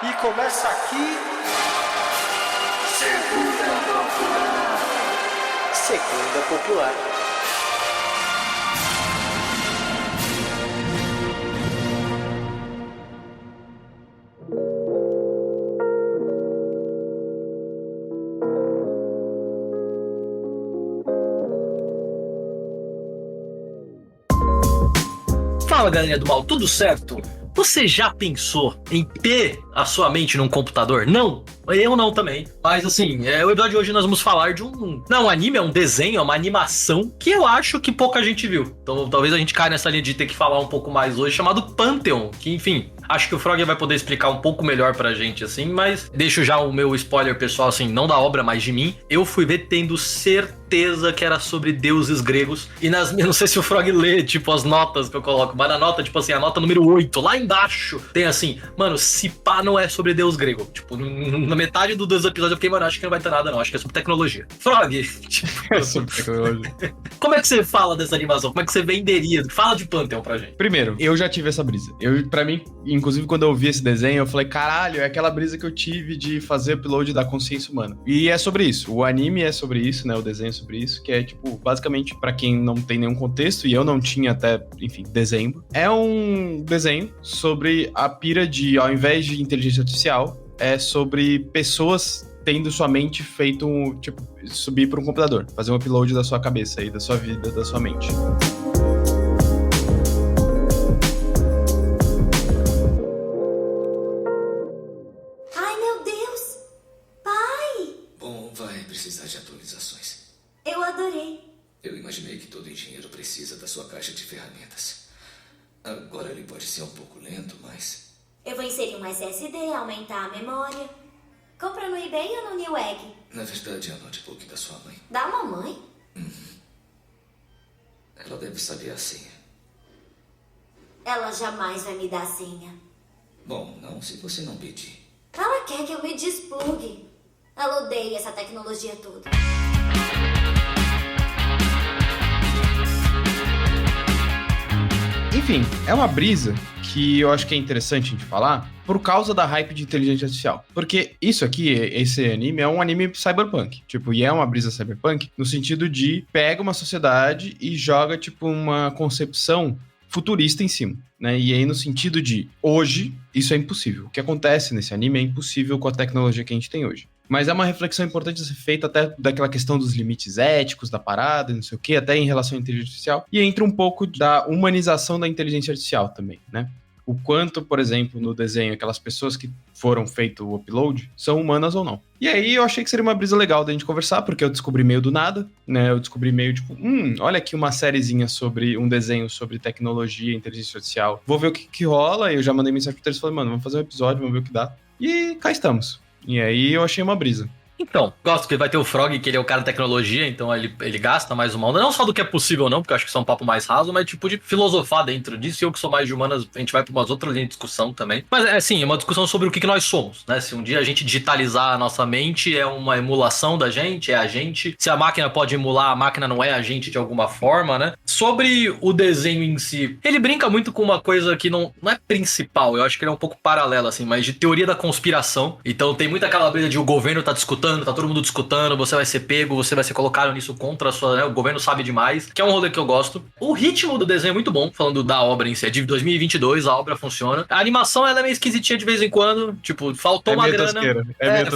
E começa aqui. Segunda Popular. Segunda Popular. Fala, galerinha do mal, tudo certo? Você já pensou em ter a sua mente num computador? Não, eu não também. Mas assim, o episódio de hoje nós vamos falar de um... Não, um anime, é um desenho, é uma animação que eu acho que pouca gente viu. Então talvez a gente caia nessa linha de ter que falar um pouco mais hoje, chamado Pantheon. Que enfim, acho que o Frog vai poder explicar um pouco melhor pra gente, assim. Mas deixo já o meu spoiler pessoal, assim, não da obra, mas de mim. Eu fui ver tendo certeza que era sobre deuses gregos. E nas não sei se o Frog lê, tipo, as notas que eu coloco, mas na nota, tipo assim, a nota número 8, lá embaixo, tem assim, mano, se pá não é sobre deus grego. Tipo, na metade dos episódios eu fiquei, mano, acho que não vai ter nada não, acho que é sobre tecnologia. Frog, tipo, É sobre tecnologia. como é que você fala dessa animação? Como é que você venderia? Fala de Pantheon pra gente. Primeiro, eu já tive essa brisa. Pra mim, inclusive quando eu vi esse desenho, eu falei, caralho, é aquela brisa que eu tive de fazer upload da consciência humana. E é sobre isso. O anime é sobre isso, né? O desenho é sobre isso, que é, tipo, basicamente, pra quem não tem nenhum contexto, e eu não tinha até, enfim, dezembro, é um desenho sobre a pira de, ao invés de inteligência artificial, é sobre pessoas tendo sua mente feito, tipo, subir para um computador, fazer um upload da sua cabeça aí, da sua vida, da sua mente. Ai, meu Deus! Pai! Bom, vai precisar de atualizações. Eu adorei. Eu imaginei que todo engenheiro precisa da sua caixa de ferramentas. Agora ele pode ser um pouco lento, mas... Eu vou inserir um SSD, aumentar a memória. Compra no eBay ou no Newegg? Na verdade, é o notebook da sua mãe. Da mamãe? Ela deve saber a senha. Ela jamais vai me dar senha. Bom, não se você não pedir. Ela quer que eu me desplugue. Ela odeia essa tecnologia toda. Enfim, é uma brisa que eu acho que é interessante a gente falar por causa da hype de inteligência artificial. Porque isso aqui, esse anime, é um anime cyberpunk. Tipo, e é uma brisa cyberpunk no sentido de pega uma sociedade e joga, tipo, uma concepção futurista em cima, né? E aí no sentido de, hoje, isso é impossível. O que acontece nesse anime é impossível com a tecnologia que a gente tem hoje. Mas é uma reflexão importante a ser feita até daquela questão dos limites éticos da parada, não sei o quê, até em relação à inteligência artificial. E entra um pouco da humanização da inteligência artificial também, né? O quanto, por exemplo, no desenho, aquelas pessoas que foram feito o upload são humanas ou não. E aí eu achei que seria uma brisa legal da gente conversar, porque eu descobri meio do nada, né? Eu descobri meio tipo, olha aqui uma sériezinha sobre um desenho sobre tecnologia e inteligência artificial. Vou ver o que rola. E eu já mandei mensagem pro Teres e falei, mano, vamos fazer um episódio, vamos ver o que dá. E cá estamos. E aí eu achei uma brisa. Então, gosto que vai ter o Frog, que ele é o cara da tecnologia, então ele gasta mais uma onda. Não só do que é possível, não, porque eu acho que isso é um papo mais raso, mas tipo de filosofar dentro disso. E eu que sou mais de humanas, a gente vai para umas outras linhas de discussão também. Mas é assim, é uma discussão sobre o que nós somos, né? Se um dia a gente digitalizar a nossa mente, é uma emulação da gente, é a gente. Se a máquina pode emular, a máquina não é a gente de alguma forma, né? Sobre o desenho em si, ele brinca muito com uma coisa que não é principal, eu acho que ele é um pouco paralelo, assim, mas de teoria da conspiração. Então tem muita aquela brisa de o governo tá discutindo, tá todo mundo discutindo, você vai ser pego, você vai ser colocado nisso contra a sua, né? O governo sabe demais, que é um rolê que eu gosto. O ritmo do desenho é muito bom, falando da obra em si, é de 2022, a obra funciona. A animação, ela é meio esquisitinha de vez em quando, tipo, faltou uma grana.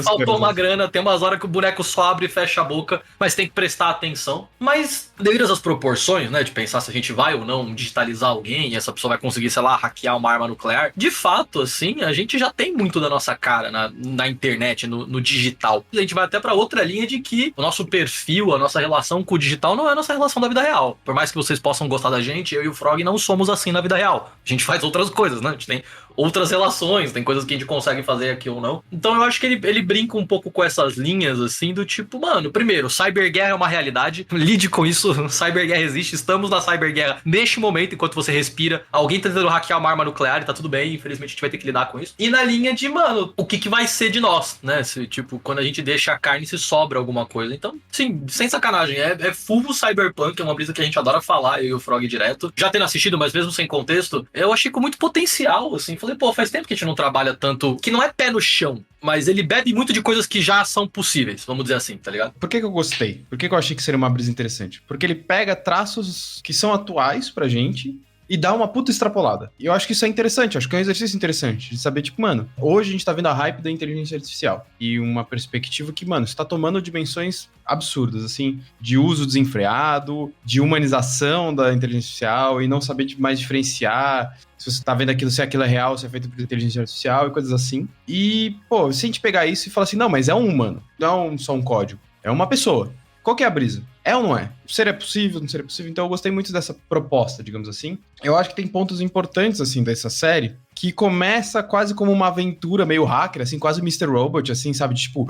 Faltou uma grana, tem umas horas que o boneco só abre e fecha a boca, mas tem que prestar atenção. Mas, devido às proporções, né, de pensar se a gente vai ou não digitalizar alguém e essa pessoa vai conseguir, sei lá, hackear uma arma nuclear, de fato, assim, a gente já tem muito da nossa cara na internet, no digital. A gente vai até pra outra linha de que o nosso perfil, a nossa relação com o digital não é a nossa relação da vida real. Por mais que vocês possam gostar da gente, eu e o Frog não somos assim na vida real. A gente faz outras coisas, né? A gente tem outras relações, tem coisas que a gente consegue fazer aqui ou não. Então eu acho que ele brinca um pouco com essas linhas, assim, do tipo, mano, primeiro, cyberguerra é uma realidade, lide com isso, cyberguerra existe, estamos na cyberguerra neste momento, enquanto você respira, alguém tá tentando hackear uma arma nuclear e tá tudo bem, infelizmente a gente vai ter que lidar com isso. E na linha de, mano, o que vai ser de nós, né? Se, tipo, quando a gente deixa a carne, se sobra alguma coisa. Então, sim, sem sacanagem, é full cyberpunk, é uma brisa que a gente adora falar, eu e o Frog direto. Já tendo assistido, mas mesmo sem contexto, eu achei com muito potencial, assim, falei, falei, pô, faz tempo que a gente não trabalha tanto, que não é pé no chão, mas ele bebe muito de coisas que já são possíveis, vamos dizer assim, tá ligado? Por que que eu gostei? Por que que eu achei que seria uma brisa interessante? Porque ele pega traços que são atuais pra gente e dá uma puta extrapolada. E eu acho que isso é interessante, acho que é um exercício interessante de saber, tipo, mano, hoje a gente tá vendo a hype da inteligência artificial e uma perspectiva que, mano, está tomando dimensões absurdas, assim, de uso desenfreado, de humanização da inteligência artificial e não saber mais diferenciar se você tá vendo aquilo, se aquilo é real, se é feito por inteligência artificial e coisas assim. E, pô, se a gente pegar isso e falar assim, não, mas é um humano, não é só um código, é uma pessoa. Qual que é a brisa? É ou não é? Seria possível, não seria possível? Então eu gostei muito dessa proposta, digamos assim. Eu acho que tem pontos importantes, assim, dessa série, que começa quase como uma aventura meio hacker, assim, quase Mr. Robot, assim, sabe? Tipo,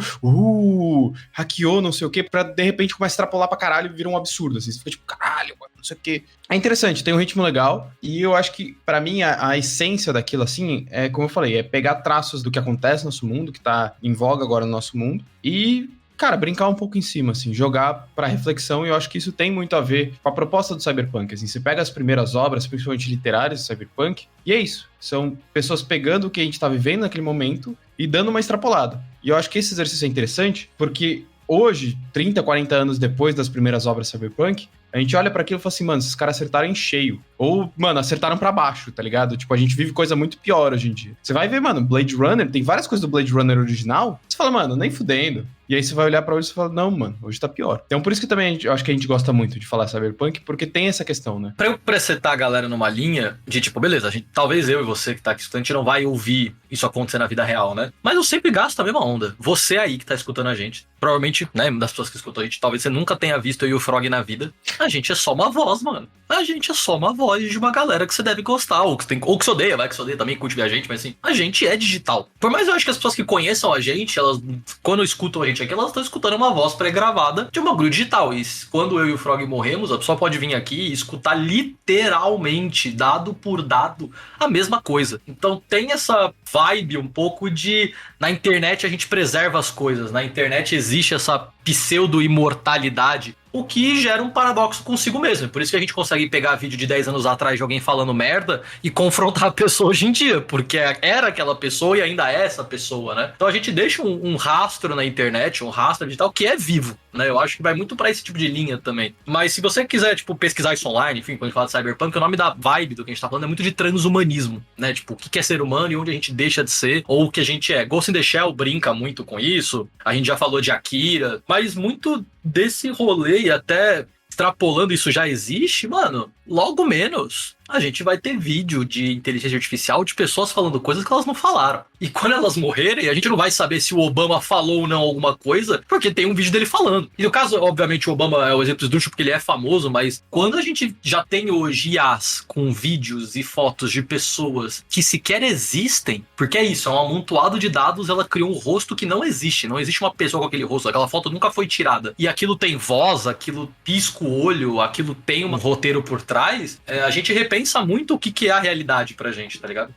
hackeou, não sei o quê, pra de repente começar a extrapolar pra caralho e vira um absurdo, assim. Você fica tipo, caralho, não sei o quê. É interessante, tem um ritmo legal, e eu acho que, pra mim, a essência daquilo, assim, é, como eu falei, é pegar traços do que acontece no nosso mundo, que tá em voga agora no nosso mundo, e cara, brincar um pouco em cima, assim, jogar pra reflexão, e eu acho que isso tem muito a ver com a proposta do Cyberpunk, assim, você pega as primeiras obras, principalmente literárias do Cyberpunk, e é isso, são pessoas pegando o que a gente tá vivendo naquele momento e dando uma extrapolada. E eu acho que esse exercício é interessante, porque hoje, 30, 40 anos depois das primeiras obras Cyberpunk, a gente olha pra aquilo e fala assim, mano, esses caras acertaram em cheio. Ou, mano, acertaram pra baixo, tá ligado? Tipo, a gente vive coisa muito pior hoje em dia. Você vai ver, mano, Blade Runner, tem várias coisas do Blade Runner original, você fala, mano, nem fudendo. E aí você vai olhar pra hoje e fala, não, mano, hoje tá pior. Então por isso que também eu acho que a gente gosta muito de falar Cyberpunk, porque tem essa questão, né? Pra eu presetar a galera numa linha de tipo, beleza, a gente, talvez eu e você que tá aqui escutando, a gente não vai ouvir isso acontecer na vida real, né? Mas eu sempre gasto a mesma onda. Você aí que tá escutando a gente, provavelmente, né, das pessoas que escutam a gente, talvez você nunca tenha visto eu e o Frog na vida. A gente é só uma voz, mano. A gente é só uma voz de uma galera que você deve gostar, ou que você odeia, vai que você odeia também, curte a gente, mas assim, a gente é digital. Por mais eu acho que as pessoas que conheçam a gente, elas, quando escutam a gente aqui, elas estão escutando uma voz pré-gravada de um bagulho digital. E quando eu e o Frog morremos, a pessoa pode vir aqui e escutar literalmente, dado por dado, a mesma coisa. Então tem essa vibe um pouco de... Na internet a gente preserva as coisas, na internet existe essa pseudo-imortalidade, o que gera um paradoxo consigo mesmo. Por isso que a gente consegue pegar vídeo de 10 anos atrás de alguém falando merda e confrontar a pessoa hoje em dia, porque era aquela pessoa e ainda é essa pessoa, né? Então a gente deixa um rastro na internet, um rastro digital que é vivo, né? Eu acho que vai muito pra esse tipo de linha também. Mas se você quiser, tipo, pesquisar isso online, enfim, quando a gente fala de Cyberpunk, o nome da vibe do que a gente tá falando é muito de transhumanismo, né? Tipo, o que é ser humano e onde a gente deixa de ser, ou o que a gente é. Ghost in the Shell brinca muito com isso, a gente já falou de Akira, mas muito desse rolê e até extrapolando isso já existe, mano, logo menos a gente vai ter vídeo de inteligência artificial de pessoas falando coisas que elas não falaram. E quando elas morrerem, a gente não vai saber se o Obama falou ou não alguma coisa, porque tem um vídeo dele falando. E no caso, obviamente, o Obama é o exemplo esdrúxulo porque ele é famoso, mas quando a gente já tem hoje IAs com vídeos e fotos de pessoas que sequer existem, porque é isso, é um amontoado de dados, ela criou um rosto que não existe uma pessoa com aquele rosto, aquela foto nunca foi tirada. E aquilo tem voz, aquilo pisca o olho, aquilo tem um roteiro por trás, a gente repensa muito o que é a realidade pra gente, tá ligado?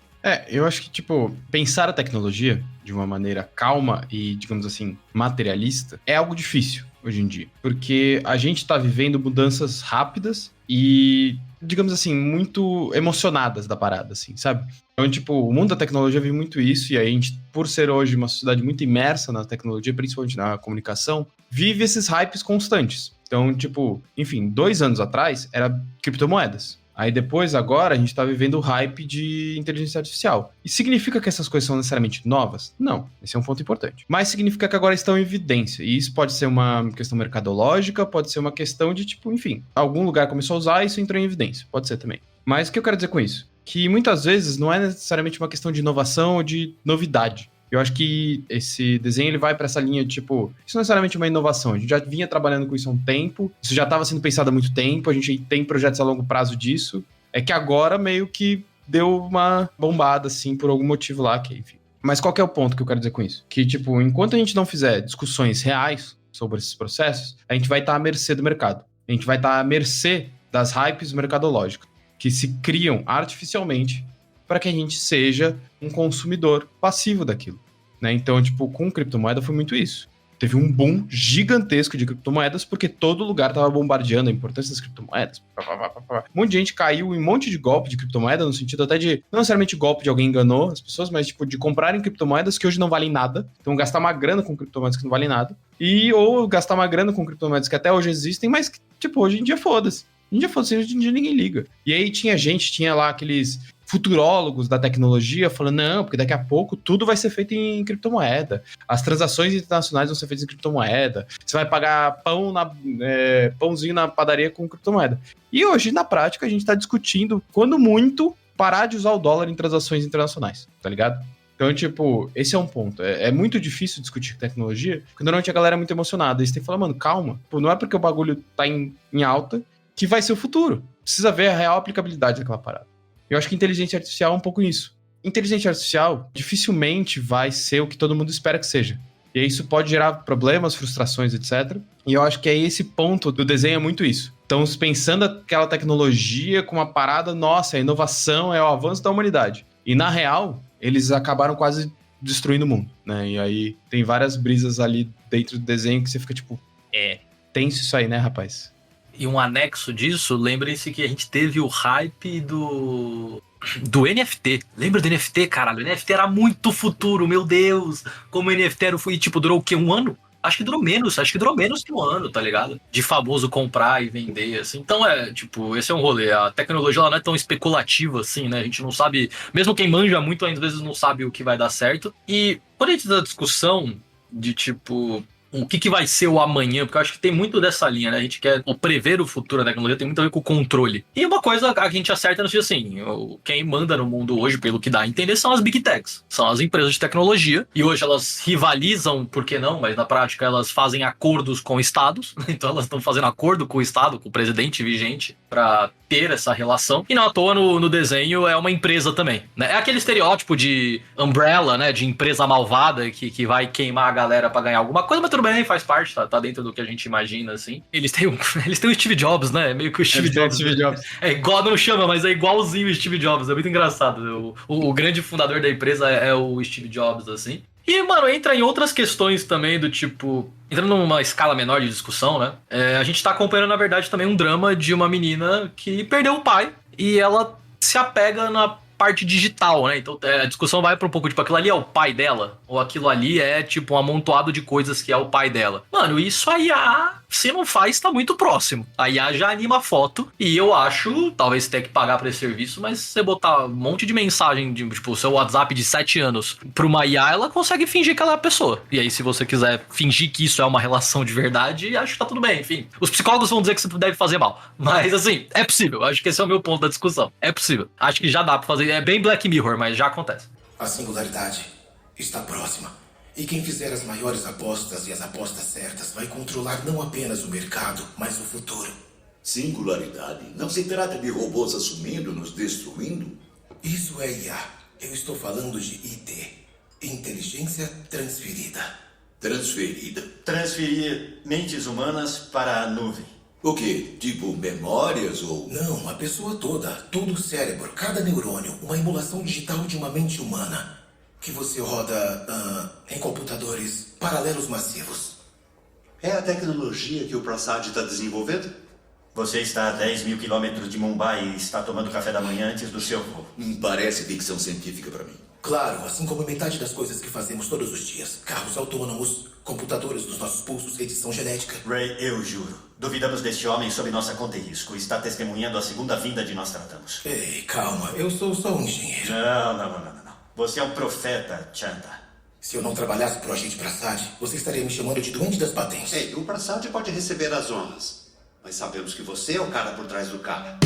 Eu acho que, tipo, pensar a tecnologia de uma maneira calma e, digamos assim, materialista é algo difícil hoje em dia. Porque a gente tá vivendo mudanças rápidas e, digamos assim, muito emocionadas da parada, assim, sabe? Então, tipo, o mundo da tecnologia vive muito isso e a gente, por ser hoje uma sociedade muito imersa na tecnologia, principalmente na comunicação, vive esses hypes constantes. Então, tipo, enfim, 2 anos atrás era criptomoedas. Aí depois, agora, a gente tá vivendo o hype de inteligência artificial. E significa que essas coisas são necessariamente novas? Não, esse é um ponto importante. Mas significa que agora estão em evidência. E isso pode ser uma questão mercadológica, pode ser uma questão de, tipo, enfim, algum lugar começou a usar e isso entrou em evidência. Pode ser também. Mas o que eu quero dizer com isso? Que muitas vezes não é necessariamente uma questão de inovação ou de novidade. Eu acho que esse desenho ele vai para essa linha de, tipo, isso não é necessariamente uma inovação. A gente já vinha trabalhando com isso há um tempo, isso já estava sendo pensado há muito tempo, a gente tem projetos a longo prazo disso. É que agora meio que deu uma bombada, assim, por algum motivo lá, que enfim. Mas qual que é o ponto que eu quero dizer com isso? Que, tipo, enquanto a gente não fizer discussões reais sobre esses processos, a gente vai estar à mercê do mercado. A gente vai estar à mercê das hypes mercadológicas, que se criam artificialmente para que a gente seja um consumidor passivo daquilo, né? Então, tipo, com criptomoeda foi muito isso. teve um boom gigantesco de criptomoedas, porque todo lugar tava bombardeando a importância das criptomoedas. Um monte de gente caiu em um monte de golpe de criptomoeda, no sentido até de, não necessariamente golpe de alguém enganou as pessoas, mas tipo, de comprarem criptomoedas que hoje não valem nada. Então gastar uma grana com criptomoedas que não valem nada. Ou gastar uma grana com criptomoedas que até hoje existem, mas que, tipo, hoje em dia foda-se. Hoje em dia ninguém liga. E aí tinha lá aqueles futurólogos da tecnologia falando, não, porque daqui a pouco tudo vai ser feito em criptomoeda. As transações internacionais vão ser feitas em criptomoeda. Você vai pagar pãozinho na padaria com criptomoeda. E hoje, na prática, a gente tá discutindo, quando muito, parar de usar o dólar em transações internacionais, tá ligado? Então, tipo, esse é um ponto. É muito difícil discutir tecnologia, porque normalmente a galera é muito emocionada. E você tem que falar, mano, calma. Pô, não é porque o bagulho tá em alta que vai ser o futuro. Precisa ver a real aplicabilidade daquela parada. Eu acho que inteligência artificial é um pouco isso. Inteligência artificial dificilmente vai ser o que todo mundo espera que seja. E aí isso pode gerar problemas, frustrações, etc. E eu acho que aí esse ponto do desenho é muito isso. Então, pensando aquela tecnologia com uma parada, nossa, a inovação é o avanço da humanidade. E na real, eles acabaram quase destruindo o mundo, né? E aí tem várias brisas ali dentro do desenho que você fica tipo, tenso isso aí, né, rapaz? E um anexo disso, lembrem-se que a gente teve o hype do NFT. Lembra do NFT, caralho? O NFT era muito futuro, meu Deus. Como o NFT era, e tipo, durou o quê? Um ano? Acho que durou menos que um ano, tá ligado? De famoso comprar e vender, assim. Então tipo, esse é um rolê. A tecnologia, ela não é tão especulativa assim, né? A gente não sabe, mesmo quem manja muito, às vezes não sabe o que vai dar certo. E quando a gente dá discussão de, tipo, o que vai ser o amanhã, porque eu acho que tem muito dessa linha, né? A gente quer prever o futuro da tecnologia, tem muito a ver com o controle. E uma coisa a gente acerta no sentido assim, quem manda no mundo hoje, pelo que dá a entender, são as Big Techs. São as empresas de tecnologia. E hoje elas rivalizam, por que não? Mas na prática elas fazem acordos com estados. Então elas estão fazendo acordo com o estado, com o presidente vigente, para ter essa relação. E não à toa no desenho é uma empresa também, né? É aquele estereótipo de umbrella, né? De empresa malvada que vai queimar a galera para ganhar alguma coisa, mas tudo bem, faz parte, tá dentro do que a gente imagina, assim. Eles têm o Steve Jobs, né? Meio que o Steve Jobs. É igual, não chama, mas é igualzinho o Steve Jobs. É muito engraçado. O grande fundador da empresa é o Steve Jobs, assim. E, mano, entra em outras questões também do tipo... Entrando numa escala menor de discussão, né? A gente tá acompanhando, na verdade, também um drama de uma menina que perdeu o pai e ela se apega na parte digital, né? Então a discussão vai pra um pouco, tipo, aquilo ali é o pai dela? Ou aquilo ali é, tipo, um amontoado de coisas que é o pai dela? Mano, isso a IA, se não faz, tá muito próximo. A IA já anima a foto e eu acho, talvez você tenha que pagar pra esse serviço, mas se você botar um monte de mensagem, de, tipo, o seu WhatsApp de 7 anos pra uma IA, ela consegue fingir que ela é a pessoa. E aí, se você quiser fingir que isso é uma relação de verdade, acho que tá tudo bem, enfim. Os psicólogos vão dizer que você deve fazer mal. Mas, assim, é possível. Acho que esse é o meu ponto da discussão. É possível. Acho que já dá pra fazer. É bem Black Mirror, mas já acontece. A singularidade está próxima. E quem fizer as maiores apostas e as apostas certas vai controlar não apenas o mercado, mas o futuro. Singularidade? Não se trata de robôs assumindo, nos destruindo? Isso é IA. Eu estou falando de IT. Inteligência transferida. Transferida? Transferir mentes humanas para a nuvem. O quê? Tipo memórias ou... Não, a pessoa toda. Todo o cérebro, cada neurônio. Uma emulação digital de uma mente humana. Que você roda em computadores paralelos massivos. É a tecnologia que o Prasad está desenvolvendo? Você está a 10 mil quilômetros de Mumbai e está tomando café da manhã antes do seu voo. Parece ficção científica para mim. Claro, assim como metade das coisas que fazemos todos os dias. Carros autônomos, computadores dos nossos pulsos, edição genética. Ray, eu juro. Duvidamos deste homem sob nossa conta e risco. Está testemunhando a segunda vinda de Nostradamus. Ei, calma. Eu sou só um engenheiro. Não. Você é um profeta, Chanta. Se eu não trabalhasse pro agente Prasad, você estaria me chamando de doente das patentes. Ei, o Prasad pode receber as honras. Mas sabemos que você é o cara por trás do cara.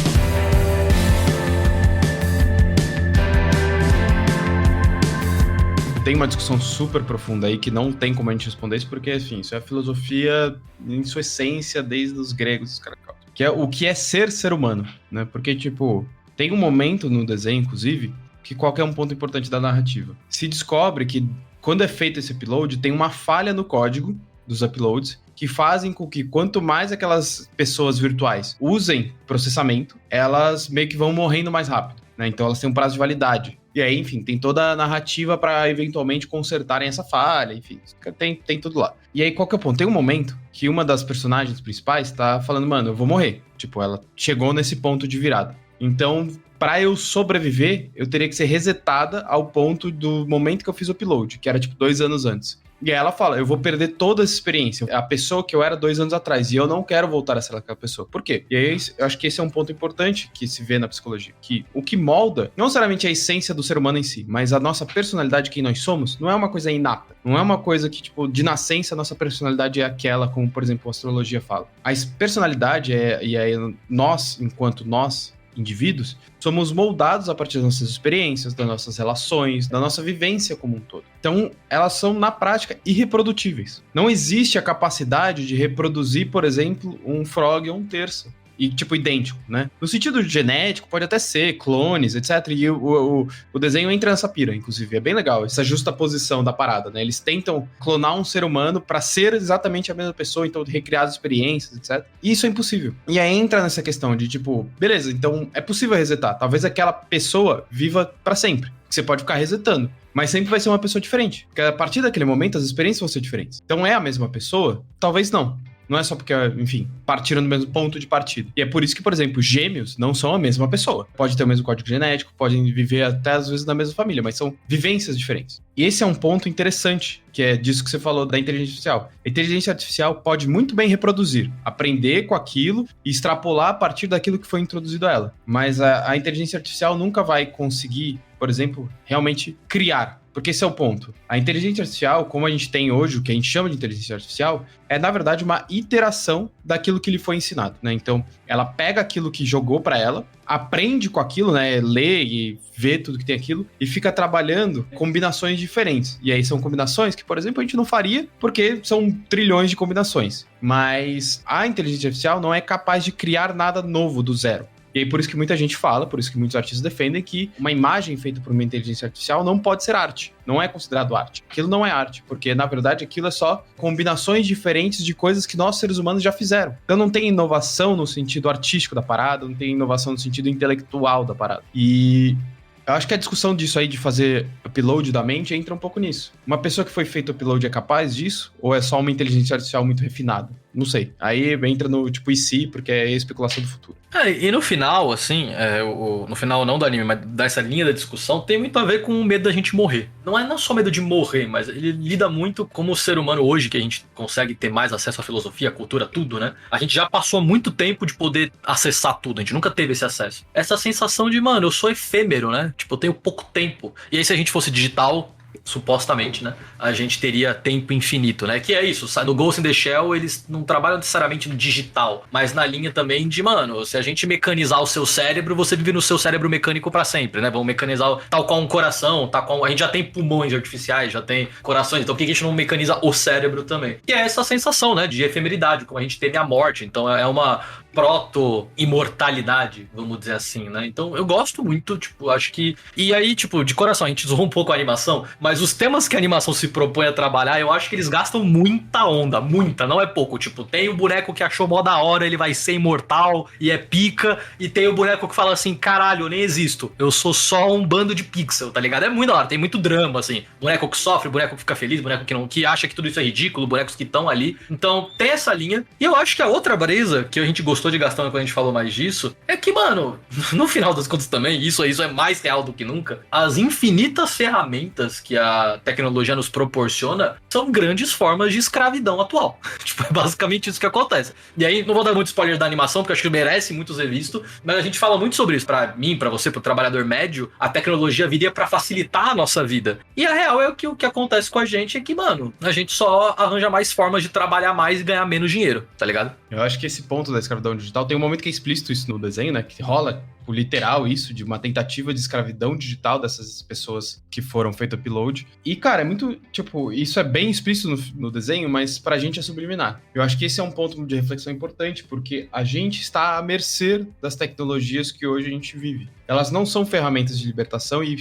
Tem uma discussão super profunda aí que não tem como a gente responder isso, porque, enfim, isso é a filosofia em sua essência desde os gregos, os caras. Que é o que é ser humano, né? Porque, tipo, tem um momento no desenho, inclusive, que qual que é um ponto importante da narrativa. Se descobre que, quando é feito esse upload, tem uma falha no código dos uploads que fazem com que, quanto mais aquelas pessoas virtuais usem processamento, elas meio que vão morrendo mais rápido, né? Então elas têm um prazo de validade. E aí, enfim, tem toda a narrativa pra eventualmente consertarem essa falha, enfim, tem tudo lá. E aí, qual que é o ponto? Tem um momento que uma das personagens principais tá falando, mano, eu vou morrer. Tipo, ela chegou nesse ponto de virada. Então, pra eu sobreviver, eu teria que ser resetada ao ponto do momento que eu fiz o upload, que era tipo 2 anos antes. E aí ela fala, eu vou perder toda essa experiência, a pessoa que eu era 2 anos atrás, e eu não quero voltar a ser aquela pessoa. Por quê? E aí eu acho que esse é um ponto importante que se vê na psicologia, que o que molda, não necessariamente a essência do ser humano em si, mas a nossa personalidade, quem nós somos, não é uma coisa inata. Não é uma coisa que, tipo, de nascença a nossa personalidade é aquela, como, por exemplo, a astrologia fala. A personalidade e aí nós, enquanto nós, indivíduos, somos moldados a partir das nossas experiências, das nossas relações, da nossa vivência como um todo. Então, elas são, na prática, irreprodutíveis. Não existe a capacidade de reproduzir, por exemplo, um frog ou um terço. E, tipo, idêntico, né? No sentido genético, pode até ser clones, etc. E o desenho entra nessa pira, inclusive. É bem legal, essa justaposição da parada, né? Eles tentam clonar um ser humano pra ser exatamente a mesma pessoa, então recriar as experiências, etc. E isso é impossível. E aí entra nessa questão de, tipo, beleza, então é possível resetar. Talvez aquela pessoa viva pra sempre. Você pode ficar resetando, mas sempre vai ser uma pessoa diferente. Porque a partir daquele momento, as experiências vão ser diferentes. Então é a mesma pessoa? Talvez não. Não é só porque, enfim, partiram do mesmo ponto de partida. E é por isso que, por exemplo, gêmeos não são a mesma pessoa. Pode ter o mesmo código genético, podem viver até às vezes na mesma família, mas são vivências diferentes. E esse é um ponto interessante, que é disso que você falou da inteligência artificial. A inteligência artificial pode muito bem reproduzir, aprender com aquilo e extrapolar a partir daquilo que foi introduzido a ela. Mas a inteligência artificial nunca vai conseguir, por exemplo, realmente criar. Porque esse é o ponto. A inteligência artificial, como a gente tem hoje, o que a gente chama de inteligência artificial, é, na verdade, uma iteração daquilo que lhe foi ensinado, né? Então, ela pega aquilo que jogou para ela, aprende com aquilo, né? Lê e vê tudo que tem aquilo e fica trabalhando combinações diferentes. E aí são combinações que, por exemplo, a gente não faria porque são trilhões de combinações. Mas a inteligência artificial não é capaz de criar nada novo do zero. E aí por isso que muita gente fala, por isso que muitos artistas defendem que uma imagem feita por uma inteligência artificial não pode ser arte, não é considerado arte. Aquilo não é arte, porque na verdade aquilo é só combinações diferentes de coisas que nós seres humanos já fizeram. Então não tem inovação no sentido artístico da parada, não tem inovação no sentido intelectual da parada. E eu acho que a discussão disso aí de fazer upload da mente entra um pouco nisso. Uma pessoa que foi feita upload é capaz disso? Ou é só uma inteligência artificial muito refinada? Não sei. Aí entra no tipo e se, porque é especulação do futuro. E no final, assim, no final não do anime, mas dessa linha da discussão, tem muito a ver com o medo da gente morrer. Não é só medo de morrer, mas ele lida muito como o ser humano hoje, que a gente consegue ter mais acesso à filosofia, à cultura, tudo, né? A gente já passou muito tempo de poder acessar tudo, a gente nunca teve esse acesso. Essa sensação de, mano, eu sou efêmero, né? Tipo, eu tenho pouco tempo. E aí se a gente fosse digital, supostamente, né, a gente teria tempo infinito, né, que é isso, no Ghost in the Shell eles não trabalham necessariamente no digital, mas na linha também de, mano, se a gente mecanizar o seu cérebro, você vive no seu cérebro mecânico pra sempre, né, vamos mecanizar tal qual um coração, a gente já tem pulmões artificiais, já tem corações, então por que a gente não mecaniza o cérebro também? E é essa sensação, né, de efemeridade, como a gente teme a morte, então é uma proto-imortalidade, vamos dizer assim, né? Então eu gosto muito, tipo, acho que... E aí, tipo, de coração, a gente zoou um pouco a animação, mas os temas que a animação se propõe a trabalhar, eu acho que eles gastam muita onda, muita, não é pouco. Tipo, tem o boneco que achou mó da hora, ele vai ser imortal e é pica, e tem o boneco que fala assim, caralho, eu nem existo, eu sou só um bando de pixel, tá ligado? É muito da hora, tem muito drama, assim. Boneco que sofre, boneco que fica feliz, boneco que acha que tudo isso é ridículo, bonecos que estão ali. Então, tem essa linha. E eu acho que a outra brisa que a gente gostou de gastar quando a gente falou mais disso, é que, mano, no final das contas também, isso é mais real do que nunca, as infinitas ferramentas que a tecnologia nos proporciona são grandes formas de escravidão atual. Tipo, é basicamente isso que acontece. E aí, não vou dar muito spoiler da animação, porque acho que merece muito ser visto, mas a gente fala muito sobre isso. Pra mim, pra você, pro trabalhador médio, a tecnologia viria pra facilitar a nossa vida. E a real é que o que acontece com a gente é que, mano, a gente só arranja mais formas de trabalhar mais e ganhar menos dinheiro, tá ligado? Eu acho que esse ponto da escravidão digital tem um momento que é explícito isso no desenho, né? Que rola, tipo, literal isso, de uma tentativa de escravidão digital dessas pessoas que foram feito upload. E, cara, é muito, tipo, isso é bem explícito no desenho, mas pra gente é subliminar. Eu acho que esse é um ponto de reflexão importante, porque a gente está à mercê das tecnologias que hoje a gente vive. Elas não são ferramentas de libertação e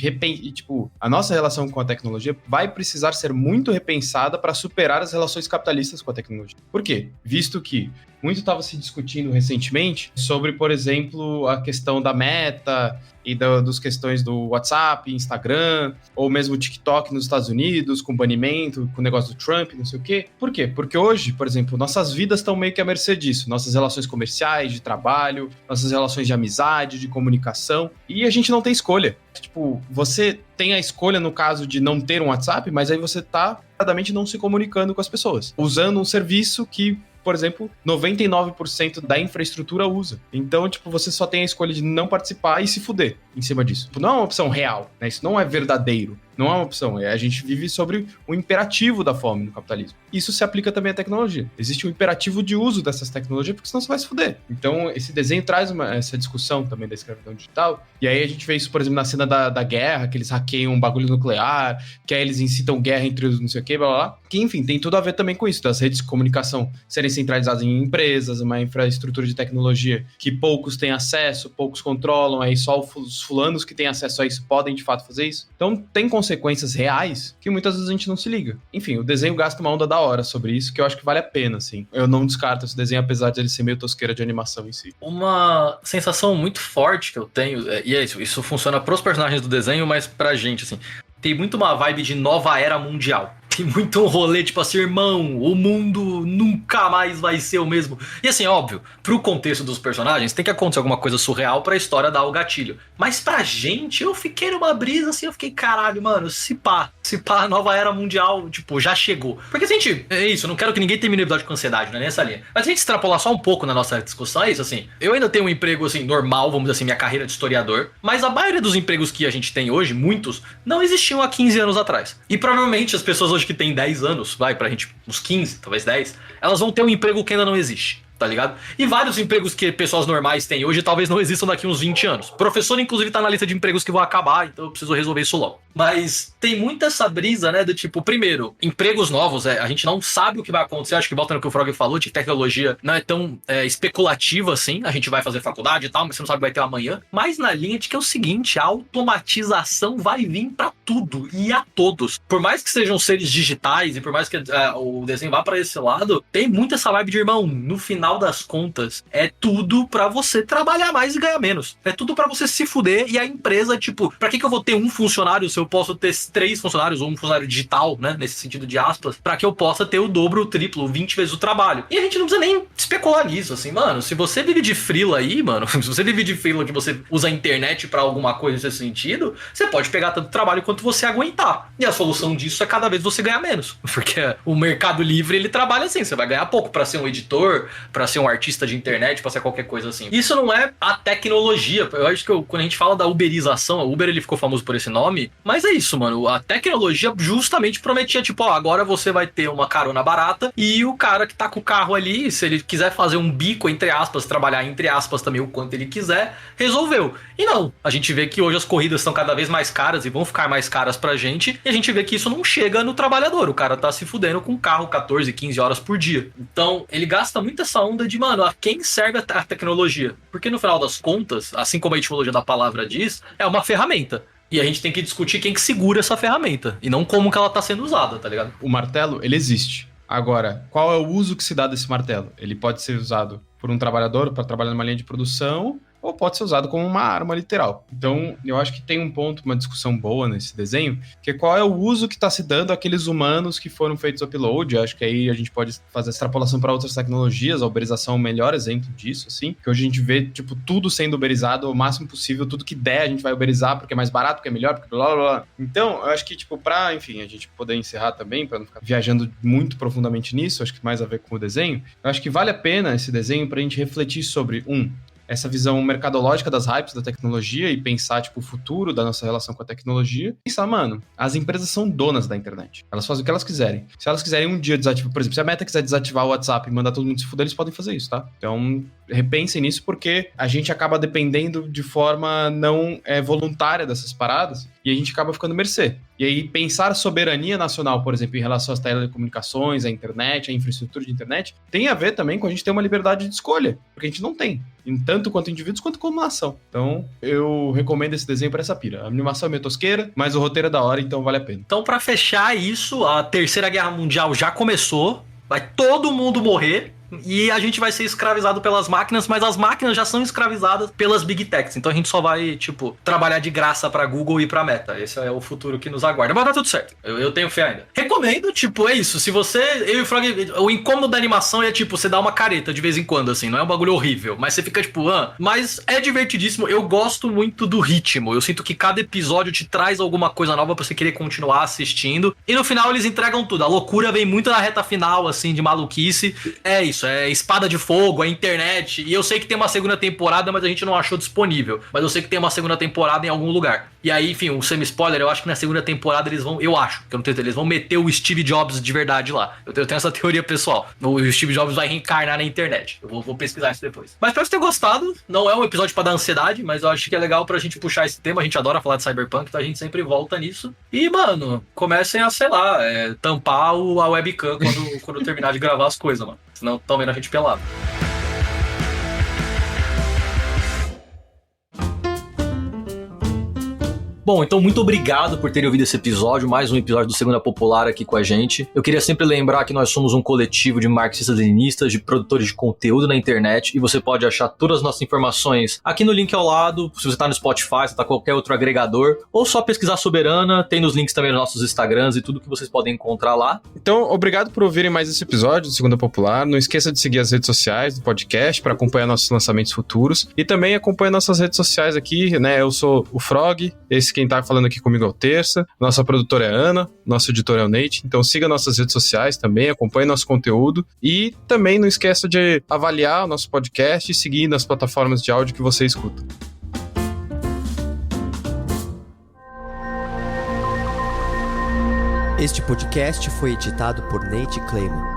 tipo, a nossa relação com a tecnologia vai precisar ser muito repensada para superar as relações capitalistas com a tecnologia. Por quê? Visto que muito estava se discutindo recentemente sobre, por exemplo, a questão da Meta e dos questões do WhatsApp, Instagram, ou mesmo o TikTok nos Estados Unidos, com banimento, com o negócio do Trump, não sei o quê. Por quê? Porque hoje, por exemplo, nossas vidas estão meio que à mercê disso. Nossas relações comerciais, de trabalho, nossas relações de amizade, de comunicação. E a gente não tem escolha. Tipo, você tem a escolha no caso de não ter um WhatsApp, mas aí você tá, claramente, não se comunicando com as pessoas. Usando um serviço que, por exemplo, 99% da infraestrutura usa. Então, tipo, você só tem a escolha de não participar e se fuder em cima disso. Tipo, não é uma opção real, né? Isso não é verdadeiro. Não é uma opção. A gente vive sobre o imperativo da fome no capitalismo. Isso se aplica também à tecnologia. Existe um imperativo de uso dessas tecnologias, porque senão você vai se fuder. Então, esse desenho traz essa discussão também da escravidão digital. E aí a gente vê isso, por exemplo, na cena da guerra, que eles hackeiam um bagulho nuclear, que aí eles incitam guerra entre os não sei o que, blá, blá, blá. Que, enfim, tem tudo a ver também com isso, das redes de comunicação serem centralizadas em empresas, uma infraestrutura de tecnologia que poucos têm acesso, poucos controlam, aí só os fulanos que têm acesso a isso podem, de fato, fazer isso. Então, tem consequências reais que muitas vezes a gente não se liga. Enfim, o desenho gasta uma onda da hora sobre isso, que eu acho que vale a pena, assim. Eu não descarto esse desenho, apesar de ele ser meio tosqueira de animação em si. Uma sensação muito forte que eu tenho, e é isso funciona pros personagens do desenho, mas pra gente, assim, tem muito uma vibe de nova era mundial. Tem muito um rolê, tipo assim, irmão, o mundo nunca mais vai ser o mesmo. E assim, óbvio, pro contexto dos personagens, tem que acontecer alguma coisa surreal pra história dar o gatilho. Mas pra gente, eu fiquei numa brisa assim, eu fiquei, caralho, mano, se pá, a nova era mundial, tipo, já chegou. Porque se a gente, é isso, eu não quero que ninguém termine o episódio com ansiedade, não é nessa linha. Mas se a gente extrapolar só um pouco na nossa discussão, é isso, assim, eu ainda tenho um emprego, assim, normal, vamos dizer assim, minha carreira de historiador, mas a maioria dos empregos que a gente tem hoje, muitos, não existiam há 15 anos atrás. E provavelmente as pessoas hoje que têm 10 anos, vai pra gente uns 15, talvez 10, elas vão ter um emprego que ainda não existe, tá ligado? E vários empregos que pessoas normais têm hoje talvez não existam daqui uns 20 anos. Professor, inclusive, tá na lista de empregos que vão acabar, então eu preciso resolver isso logo. Mas tem muita essa brisa, né, do tipo, primeiro, empregos novos, a gente não sabe o que vai acontecer, acho que volta no que o Frog falou, de tecnologia não é tão especulativa assim, a gente vai fazer faculdade e tal, mas você não sabe o que vai ter amanhã. Mas na linha de que é o seguinte, a automatização vai vir pra tudo e a todos. Por mais que sejam seres digitais e por mais que o desenho vá pra esse lado, tem muito essa vibe de, irmão, no final das contas, é tudo pra você trabalhar mais e ganhar menos. É tudo pra você se fuder e a empresa, tipo, pra que eu vou ter um funcionário se eu posso ter 3 funcionários ou um funcionário digital, né, nesse sentido de aspas, pra que eu possa ter o dobro, o triplo, 20 vezes o trabalho. E a gente não precisa nem especular nisso, assim, mano, se você vive de freela aí, mano, se você vive de freela que você usa a internet pra alguma coisa nesse sentido, você pode pegar tanto trabalho quanto você aguentar. E a solução disso é cada vez você ganhar menos. Porque o Mercado Livre, ele trabalha assim, você vai ganhar pouco pra ser um editor, pra ser um artista de internet, pra ser qualquer coisa assim. Isso não é a tecnologia. Eu acho que quando a gente fala da uberização, a Uber, ele ficou famoso por esse nome, mas é isso, mano. A tecnologia justamente prometia, tipo, ó, agora você vai ter uma carona barata e o cara que tá com o carro ali, se ele quiser fazer um bico, entre aspas, trabalhar entre aspas também o quanto ele quiser, resolveu. E não, a gente vê que hoje as corridas estão cada vez mais caras e vão ficar mais caras pra gente, e a gente vê que isso não chega no trabalhador. O cara tá se fudendo com um carro 14, 15 horas por dia. Então, ele gasta muito essa onda de, mano, a quem serve a tecnologia? Porque no final das contas, assim como a etimologia da palavra diz, é uma ferramenta. E a gente tem que discutir quem que segura essa ferramenta, e não como que ela tá sendo usada, tá ligado? O martelo, ele existe. Agora, qual é o uso que se dá desse martelo? Ele pode ser usado por um trabalhador para trabalhar numa linha de produção, ou pode ser usado como uma arma literal. Então, eu acho que tem um ponto, uma discussão boa nesse desenho, que é qual é o uso que está se dando àqueles humanos que foram feitos upload. Eu acho que aí a gente pode fazer extrapolação para outras tecnologias, a uberização é o melhor exemplo disso, assim, que hoje a gente vê, tipo, tudo sendo uberizado o máximo possível, tudo que der a gente vai uberizar, porque é mais barato, porque é melhor, porque blá, blá, blá. Então, eu acho que, tipo, pra, enfim, a gente poder encerrar também, para não ficar viajando muito profundamente nisso, acho que mais a ver com o desenho, eu acho que vale a pena esse desenho pra gente refletir sobre, essa visão mercadológica das hypes da tecnologia e pensar, tipo, o futuro da nossa relação com a tecnologia. Pensar, mano, as empresas são donas da internet. Elas fazem o que elas quiserem. Se elas quiserem um dia desativar, por exemplo, se a Meta quiser desativar o WhatsApp e mandar todo mundo se fuder, eles podem fazer isso, tá? Então, repensem nisso, porque a gente acaba dependendo de forma não voluntária dessas paradas e a gente acaba ficando mercê. E aí, pensar soberania nacional, por exemplo, em relação às telecomunicações, à internet, à infraestrutura de internet, tem a ver também com a gente ter uma liberdade de escolha, porque a gente não tem, tanto quanto indivíduos quanto como nação. Então, eu recomendo esse desenho para essa pira. A animação é meio tosqueira, mas o roteiro é da hora, então vale a pena. Então, pra fechar isso, a Terceira Guerra Mundial já começou, vai todo mundo morrer, e a gente vai ser escravizado pelas máquinas, mas as máquinas já são escravizadas pelas Big Techs. Então a gente só vai, tipo, trabalhar de graça pra Google e pra Meta. Esse é o futuro que nos aguarda. Mas tá tudo certo. Eu tenho fé ainda. Recomendo, tipo, é isso. Se você... Eu e o Frog... O incômodo da animação é, tipo, você dá uma careta de vez em quando, assim. Não é um bagulho horrível. Mas você fica, tipo, mas é divertidíssimo. Eu gosto muito do ritmo. Eu sinto que cada episódio te traz alguma coisa nova pra você querer continuar assistindo. E no final eles entregam tudo. A loucura vem muito na reta final, assim, de maluquice. É isso. É espada de fogo, é internet. E eu sei que tem uma segunda temporada, mas a gente não achou disponível. Mas eu sei que tem uma segunda temporada em algum lugar. E aí, enfim, um semi-spoiler, eu acho que na segunda temporada eles vão... Eu acho, que eu não tenho certeza, eles vão meter o Steve Jobs de verdade lá. Eu tenho essa teoria pessoal. O Steve Jobs vai reencarnar na internet. Eu vou pesquisar isso depois. Mas espero que você tenha gostado. Não é um episódio pra dar ansiedade, mas eu acho que é legal pra gente puxar esse tema. A gente adora falar de Cyberpunk, então a gente sempre volta nisso. E, mano, comecem a, sei lá, tampar a webcam quando terminar de gravar as coisas, mano. Senão estão vendo a gente pelado. Bom, então muito obrigado por terem ouvido esse episódio, mais um episódio do Segunda Popular aqui com a gente. Eu queria sempre lembrar que nós somos um coletivo de marxistas-leninistas, de produtores de conteúdo na internet, e você pode achar todas as nossas informações aqui no link ao lado, se você tá no Spotify, se tá qualquer outro agregador, ou só pesquisar Soberana, tem nos links também nos nossos Instagrams e tudo que vocês podem encontrar lá. Então, obrigado por ouvirem mais esse episódio do Segunda Popular. Não esqueça de seguir as redes sociais do podcast para acompanhar nossos lançamentos futuros, e também acompanhe nossas redes sociais aqui, né? Eu sou o Frog, quem tá falando aqui comigo é o Terça, nossa produtora é a Ana, nosso editor é o Nate, então siga nossas redes sociais também, acompanhe nosso conteúdo e também não esqueça de avaliar o nosso podcast e seguir nas plataformas de áudio que você escuta. Este podcast foi editado por Nate Clayman.